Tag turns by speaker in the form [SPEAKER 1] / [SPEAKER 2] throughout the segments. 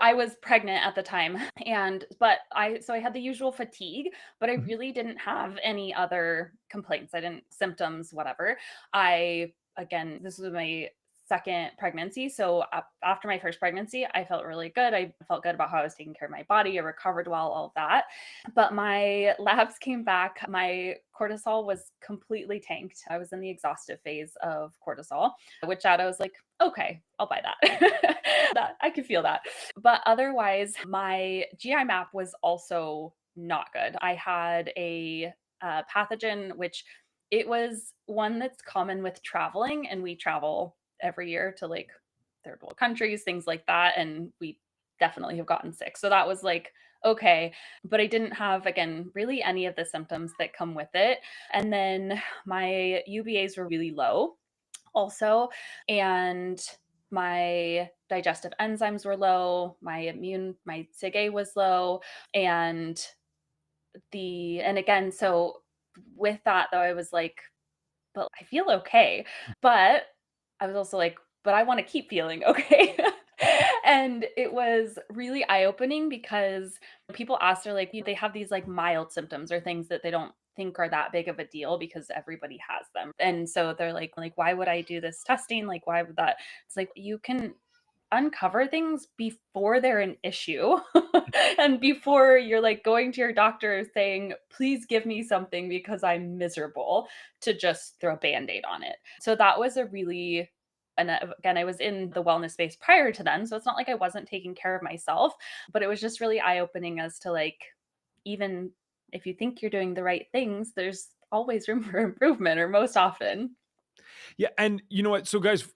[SPEAKER 1] I was pregnant at the time but I had the usual fatigue, but I
[SPEAKER 2] Mhm.
[SPEAKER 1] really didn't have any other complaints. I didn't symptoms, whatever. I again, this was my second pregnancy. So after my first pregnancy, I felt really good. I felt good about how I was taking care of my body. I recovered well, all of that. But my labs came back. My cortisol was completely tanked. I was in the exhaustive phase of cortisol, which I was like, okay, I'll buy that. That I could feel that. But otherwise, my GI map was also not good. I had a pathogen, which it was one that's common with traveling, and we travel every year to like third world countries, things like that. And we definitely have gotten sick. So that was like, okay. But I didn't have, again, really any of the symptoms that come with it. And then my UBAs were really low also. And my digestive enzymes were low, my SIGA was low, and and again, so with that though, I was like, but I feel okay. But I was also like, but I want to keep feeling okay. And it was really eye opening because people ask, they're like, they have these like mild symptoms or things that they don't think are that big of a deal because everybody has them. And so they're like, why would I do this testing? Like, why would that? It's like, you can uncover things before they're an issue and before you're like going to your doctor saying, please give me something because I'm miserable, to just throw a band-aid on it. So that was a really and again, I was in the wellness space prior to then, so it's not like I wasn't taking care of myself, but it was just really eye-opening as to like, even if you think you're doing the right things, there's always room for improvement, or most often.
[SPEAKER 2] Yeah, and you know what? So, guys,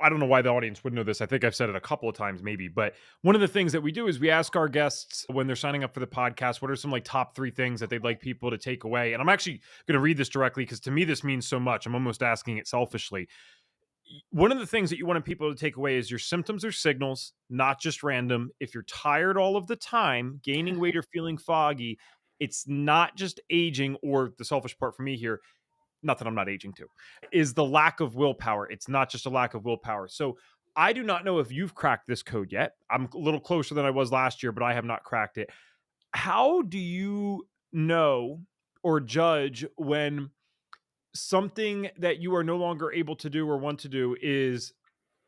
[SPEAKER 2] I don't know why the audience would know this. I think I've said it a couple of times, maybe. But one of the things that we do is we ask our guests when they're signing up for the podcast, what are some like top three things that they'd like people to take away? And I'm actually going to read this directly because to me this means so much. I'm almost asking it selfishly. One of the things that you want people to take away is your symptoms are signals, not just random. If you're tired all of the time, gaining weight or feeling foggy, it's not just aging, or the selfish part for me here, not that I'm not aging too, is the lack of willpower. It's not just a lack of willpower. So I do not know if you've cracked this code yet. I'm a little closer than I was last year, but I have not cracked it. How do you know or judge when something that you are no longer able to do or want to do is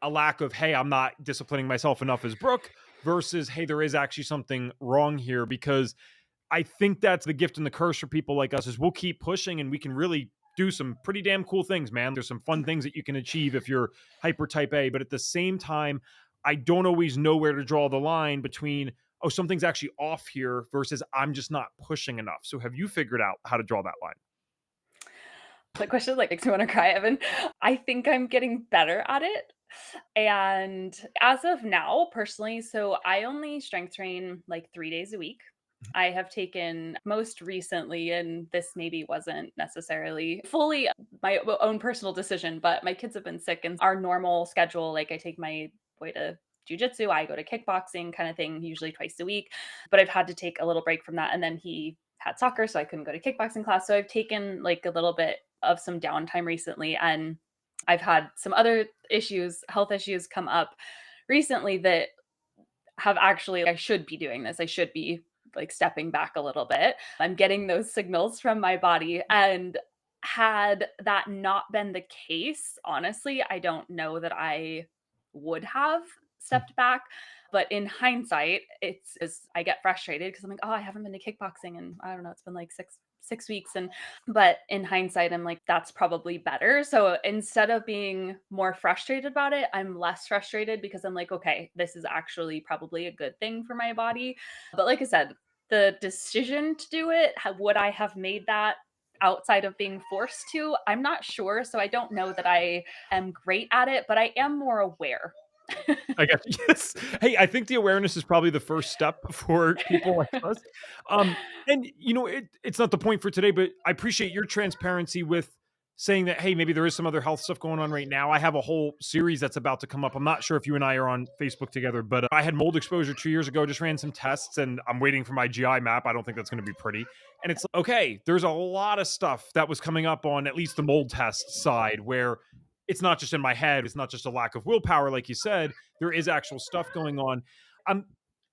[SPEAKER 2] a lack of, hey, I'm not disciplining myself enough as Brooke, versus, hey, there is actually something wrong here? Because I think that's the gift and the curse for people like us is we'll keep pushing and we can really do some pretty damn cool things, man. There's some fun things that you can achieve if you're hyper type A, but at the same time, I don't always know where to draw the line between, oh, something's actually off here versus I'm just not pushing enough. So have you figured out how to draw that line?
[SPEAKER 1] The question like makes me want to cry, Evan. I think I'm getting better at it. And as of now, personally, so I only strength train like 3 days a week. I have taken most recently, and this maybe wasn't necessarily fully my own personal decision, but my kids have been sick and our normal schedule, like I take my boy to jujitsu, I go to kickboxing kind of thing, usually twice a week. But I've had to take a little break from that. And then he had soccer, so I couldn't go to kickboxing class. So I've taken like a little bit of some downtime recently. And I've had some other issues, health issues come up recently that have actually, I should be doing this. I should be like stepping back a little bit. I'm getting those signals from my body. And had that not been the case, honestly, I don't know that I would have stepped back. But in hindsight, it's as I get frustrated because I'm like, oh, I haven't been to kickboxing and I don't know, it's been like six weeks. And but in hindsight, I'm like, that's probably better. So instead of being more frustrated about it, I'm less frustrated because I'm like, okay, this is actually probably a good thing for my body. But like I said, the decision to do it, would I have made that outside of being forced to? I'm not sure. So I don't know that I am great at it, but I am more aware.
[SPEAKER 2] I guess yes. Hey, I think the awareness is probably the first step for people like us. Um, and you know, it's not the point for today, but I appreciate your transparency with saying that, hey, maybe there is some other health stuff going on right now. I have a whole series that's about to come up. I'm not sure if you and I are on Facebook together, but I had mold exposure 2 years ago, just ran some tests and I'm waiting for my GI map. I don't think that's going to be pretty. And it's like, okay, there's a lot of stuff that was coming up on at least the mold test side where it's not just in my head. It's not just a lack of willpower, like you said, there is actual stuff going on. Um,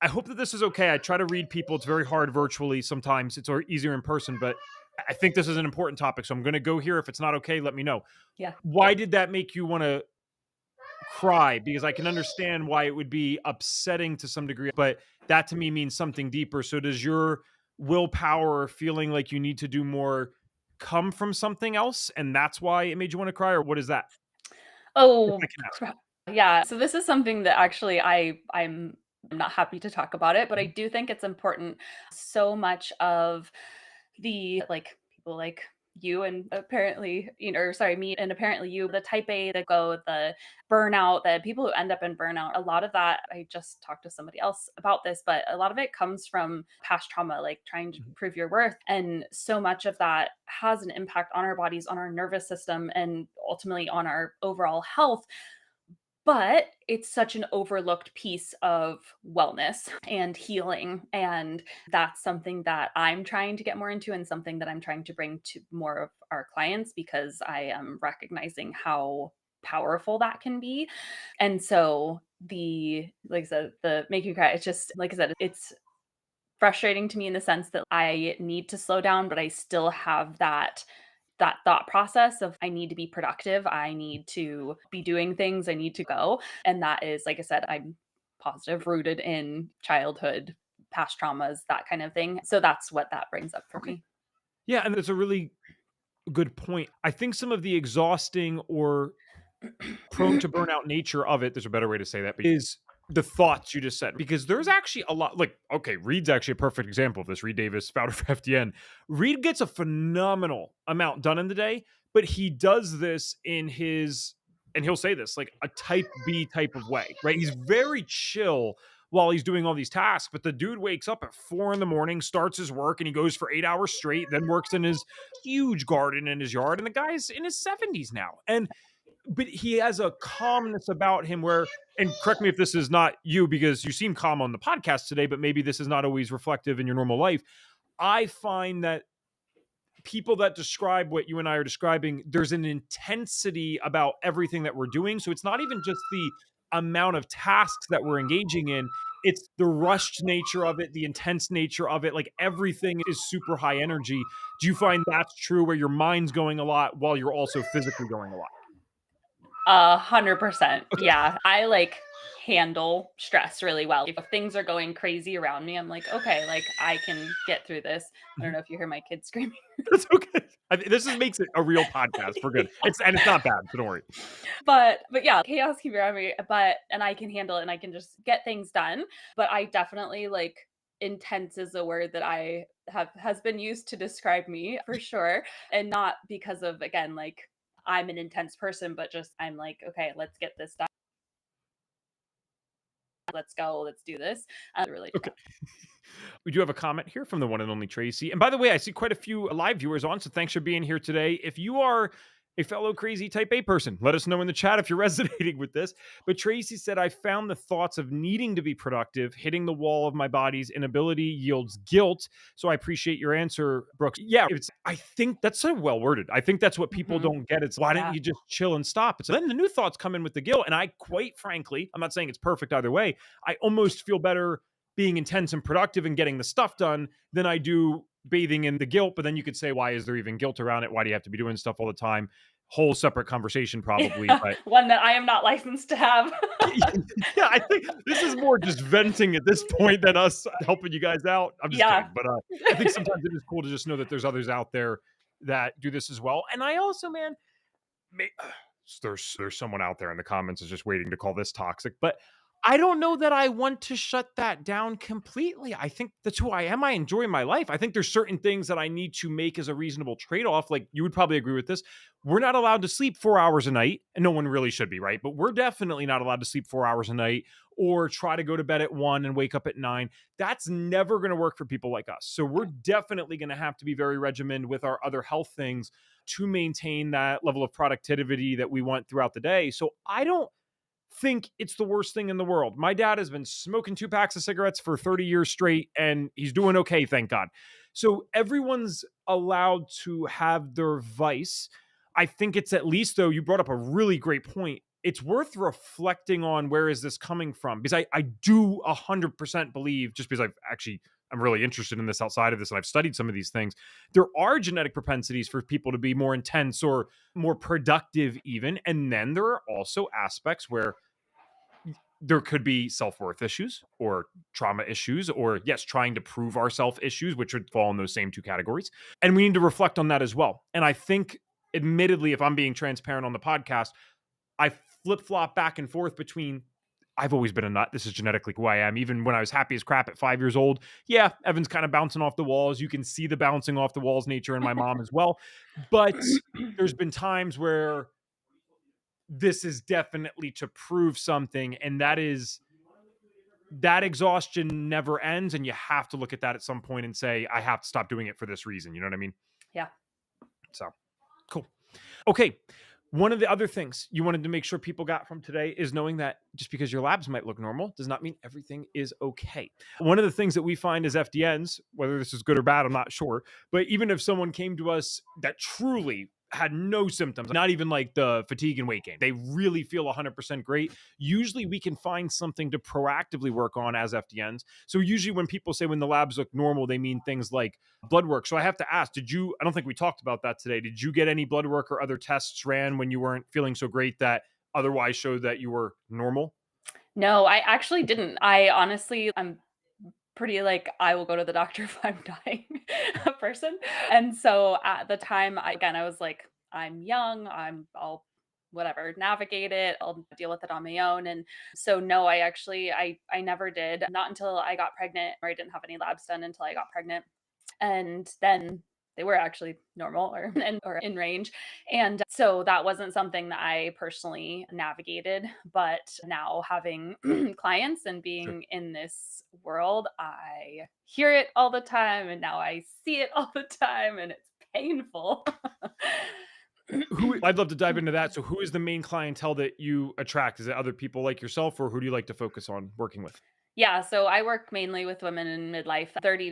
[SPEAKER 2] I hope that this is okay. I try to read people. It's very hard virtually sometimes. It's easier in person, but I think this is an important topic. So I'm going to go here. If it's not okay, let me know.
[SPEAKER 1] Yeah.
[SPEAKER 2] Why did that make you want to cry? Because I can understand why it would be upsetting to some degree, but that to me means something deeper. So does your willpower or feeling like you need to do more come from something else? And that's why it made you want to cry? Or what is that? If I
[SPEAKER 1] Oh,
[SPEAKER 2] can ask.
[SPEAKER 1] crap. Yeah. So this is something that actually I'm not happy to talk about it, but I
[SPEAKER 2] Mhm.
[SPEAKER 1] do think it's important. So much of the like people like you and apparently, or sorry, me and apparently you, the type A that go, the burnout, the people who end up in burnout, a lot of that, I just talked to somebody else about this, but a lot of it comes from past trauma, like trying to
[SPEAKER 2] Mhm.
[SPEAKER 1] prove your worth. And so much of that has an impact on our bodies, on our nervous system, and ultimately on our overall health. But it's such an overlooked piece of wellness and healing. And that's something that I'm trying to get more into and something that I'm trying to bring to more of our clients because I am recognizing how powerful that can be. And so like I said, the make you cry, it's just like I said, it's frustrating to me in the sense that I need to slow down, but I still have that thought process of I need to be productive, I need to be doing things, I need to go. And that is, like I said, I'm positive rooted in childhood, past traumas, that kind of thing. So that's what that brings up for
[SPEAKER 2] Okay.
[SPEAKER 1] me.
[SPEAKER 2] Yeah. And that's a really good point. I think some of the exhausting or prone to burnout nature of it, there's a better way to say that, is the thoughts you just said. Because there's actually a lot, like, okay, Reed's actually a perfect example of this. Reed Davis, founder for FDN. Reed gets a phenomenal amount done in the day, but he does this in his, and he'll say this, like a type B type of way, right? He's very chill while he's doing all these tasks, but the dude wakes up at 4 in the morning, starts his work, and he goes for 8 hours straight, then works in his huge garden in his yard. And the guy's in his 70s now. And but he has a calmness about him where, and correct me if this is not you because you seem calm on the podcast today, but maybe this is not always reflective in your normal life. I find that people that describe what you and I are describing, there's an intensity about everything that we're doing. So it's not even just the amount of tasks that we're engaging in, it's the rushed nature of it, the intense nature of it. Like everything is super high energy. Do you find that's true where your mind's going a lot while you're also physically going a lot?
[SPEAKER 1] 100%.
[SPEAKER 2] Okay.
[SPEAKER 1] Yeah. I like handle stress really well. If things are going crazy around me, I'm like, okay, like I can get through this. I don't know if you hear my kids screaming.
[SPEAKER 2] That's okay. This is makes it a real podcast. We're good. It's not bad, so don't worry.
[SPEAKER 1] But yeah, chaos can be around me, but and I can handle it and I can just get things done. But I definitely like intense is a word that I have has been used to describe me for sure. And not because of again, like I'm an intense person, but just I'm like, okay, let's get this done. Let's go, let's do this. Really to
[SPEAKER 2] Okay.
[SPEAKER 1] that.
[SPEAKER 2] We do have a comment here from the one and only Tracy. And by the way, I see quite a few live viewers on, so thanks for being here today. If you are a fellow crazy type A person, let us know in the chat if you're resonating with this. But Tracy said, I found the thoughts of needing to be productive, hitting the wall of my body's inability yields guilt. So I appreciate your answer, Brooks. Yeah, I think that's so well worded. I think that's what people
[SPEAKER 1] Mhm.
[SPEAKER 2] don't get. It's why didn't
[SPEAKER 1] Yeah.
[SPEAKER 2] you just chill and stop? It's then the new thoughts come in with the guilt. And I quite frankly, I'm not saying it's perfect either way. I almost feel better being intense and productive and getting the stuff done than I do bathing in the guilt. But then you could say, why is there even guilt around it? Why do you have to be doing stuff all the time? Whole separate conversation, probably. But
[SPEAKER 1] One that I am not licensed to have.
[SPEAKER 2] yeah, I think this is more just venting at this point than us helping you guys out. I'm just
[SPEAKER 1] Yeah.
[SPEAKER 2] kidding. But I think sometimes it is cool to just know that there's others out there that do this as well. And I also, man, may, there's someone out there in the comments is just waiting to call this toxic, but I don't know that I want to shut that down completely. I think that's who I am. I enjoy my life. I think there's certain things that I need to make as a reasonable trade-off. Like you would probably agree with this. We're not allowed to sleep 4 hours a night, and no one really should be, right? But we're definitely not allowed to sleep 4 hours a night or try to go to bed at 1 and wake up at 9. That's never going to work for people like us. So we're definitely going to have to be very regimented with our other health things to maintain that level of productivity that we want throughout the day. So I don't think it's the worst thing in the world. My dad has been smoking 2 packs of cigarettes for 30 years straight and he's doing okay, thank God. So everyone's allowed to have their vice. I think it's at least, though, you brought up a really great point. it's worth reflecting on where is this coming from? Because I do 100% believe, just because I'm really interested in this outside of this and I've studied some of these things, there are genetic propensities for people to be more intense or more productive even. And then there are also aspects where there could be self-worth issues or trauma issues or yes, trying to prove ourself issues, which would fall in those same two categories. And we need to reflect on that as well. And I think admittedly, if I'm being transparent on the podcast, I flip flop back and forth between I've always been a nut. This is genetically who I am. Even when I was happy as crap at 5 years old, yeah, Evan's kind of bouncing off the walls. You can see the bouncing off the walls nature in my mom as well. But there's been times where this is definitely to prove something. And that is that exhaustion never ends. And you have to look at that at some point and say, I have to stop doing it for this reason. You know what I mean?
[SPEAKER 1] Yeah.
[SPEAKER 2] So cool. Okay. One of the other things you wanted to make sure people got from today is knowing that just because your labs might look normal does not mean everything is okay. One of the things that we find as FDNs, whether this is good or bad, I'm not sure, but even if someone came to us that truly had no symptoms, not even like the fatigue and weight gain, they really feel 100% great. Usually we can find something to proactively work on as FDNs. So usually when people say when the labs look normal, they mean things like blood work. So I have to ask, I don't think we talked about that today. Did you get any blood work or other tests ran when you weren't feeling so great that otherwise showed that you were normal?
[SPEAKER 1] No, I actually didn't. I honestly, I'm pretty like I will go to the doctor if I'm dying person. And so at the time, I was like, I'm young, I'll whatever, navigate it, I'll deal with it on my own. And so no, I never did. Not until I got pregnant, or I didn't have any labs done until I got pregnant. And then they were actually normal or in range. And so that wasn't something that I personally navigated. But now having clients and
[SPEAKER 2] Sure.
[SPEAKER 1] being in this world, I hear it all the time. And now I see it all the time. And it's painful.
[SPEAKER 2] Who I'd love to dive into that. So who is the main clientele that you attract? Is it other people like yourself or who do you like to focus on working with?
[SPEAKER 1] Yeah, so I work mainly with women in midlife, 30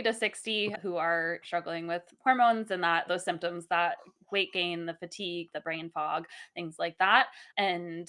[SPEAKER 1] to 60 who are struggling with hormones and that those symptoms, that weight gain, the fatigue, the brain fog, things like that. And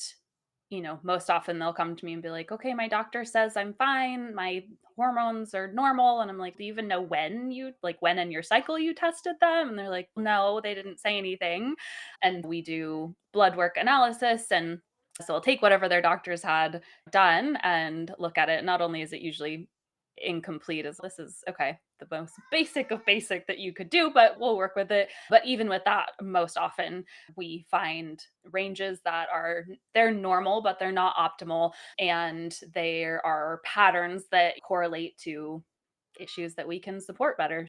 [SPEAKER 1] most often they'll come to me and be like, "Okay, my doctor says I'm fine. My hormones are normal." And I'm like, "Do you even know when in your cycle you tested them?" And they're like, "No, they didn't say anything." And we do blood work analysis, and so I'll take whatever their doctors had done and look at it. Not only is it usually incomplete as this is okay, the most basic of basic that you could do, but we'll work with it. But even with that, most often we find ranges that they're normal, but they're not optimal. And there are patterns that correlate to issues that we can support better.